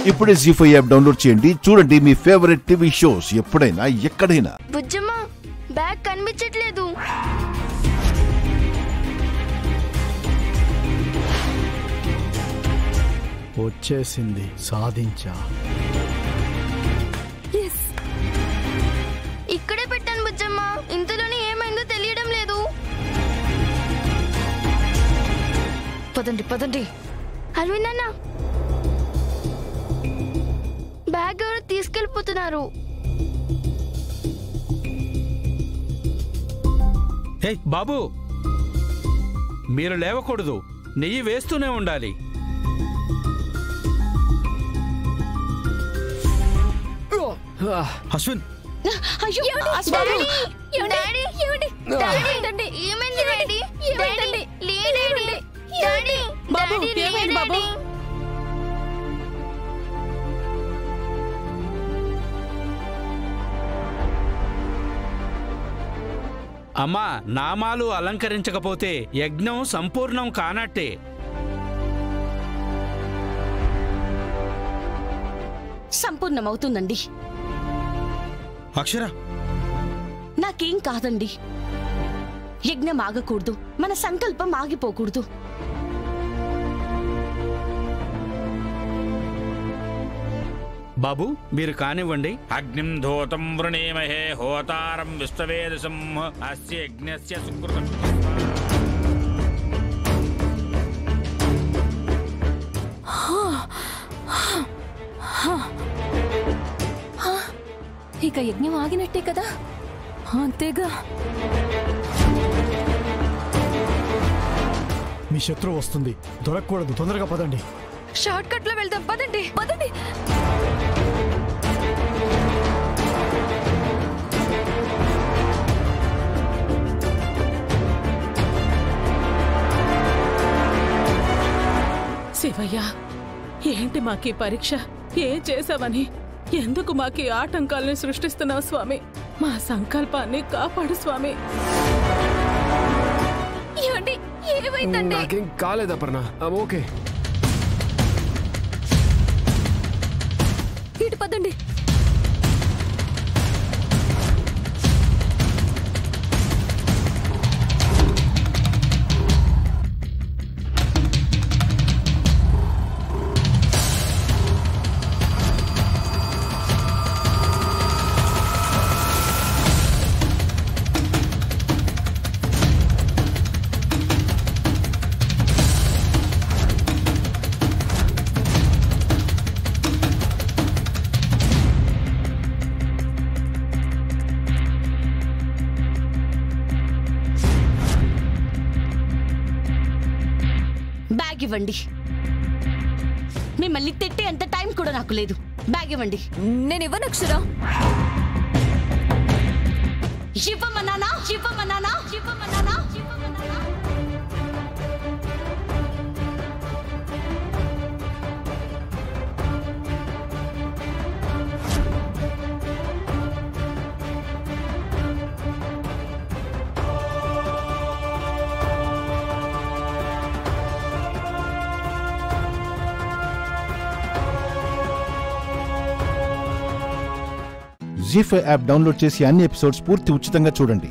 ఇప్పుడే జీ5 app download చేయండి. చూడండి మీ ఫేవరెట్ టీవీ షోస్ ఎప్పుడైనా ఎక్కడైనా. బుజ్జమ్మ బ్యాగ్ కనిపించట్లేదు. వచ్చేసింది, సాధించా. ఇక్కడే పెట్టాను బుజ్జమ్మ, ఇంతలోనే ఏమైందో తెలియడం లేదు. పదండి పదండి. అల్విన్, బ్యాగ్ ఎవరో తీసుకెళ్ళిపోతున్నారు. హే బాబు, మీరు లేవకూడదు, నెయ్యి వేస్తూనే ఉండాలి. అశ్విన్, అమ్మా, నామాలు అలంకరించకపోతే యజ్ఞం సంపూర్ణం కానట్టే. సంపూర్ణమవుతుందండి. అక్షర, నాకేం కాదండి. యజ్ఞం ఆగకూడదు, మన సంకల్పం ఆగిపోకూడదు. బాబు మీరు కానివ్వండి. అగ్నిం ధూతం వృణీమహే హోతారం విశ్వవేదసం అస్య యజ్ఞస్య సుకృతం. ఇక యజ్ఞం ఆగినట్టే కదా? అంతేగా. మీ శత్రువు వస్తుంది, దొరకకూడదు. తొందరగా పదండి. షార్ట్ కట్ లో వెళ్దాం. పదండి పదండి. శివయ్య, ఏంటి మాకీ పరీక్ష? ఏం చేసావని, ఎందుకు మాకీ ఆటంకాలను సృష్టిస్తున్నావు స్వామి? మా సంకల్పాన్ని కాపాడు స్వామి. నాకేం కాలేదా పర్ణ? ఓకే, ఇటు పదండి. బ్యాగ్ ఇవ్వండి. మిమ్మల్ని తిట్టే అంత టైం కూడా నాకు లేదు. బ్యాగ్ ఇవ్వండి. నేను ఇవ్వను అక్షర. ఇవ్వమన్నానా? ఇవ్వమన్నానా? ఇవ్వమన్నానా? జీ5 యాప్ డౌన్లోడ్ చేసి అన్ని ఎపిసోడ్స్ పూర్తి ఉచితంగా చూడండి.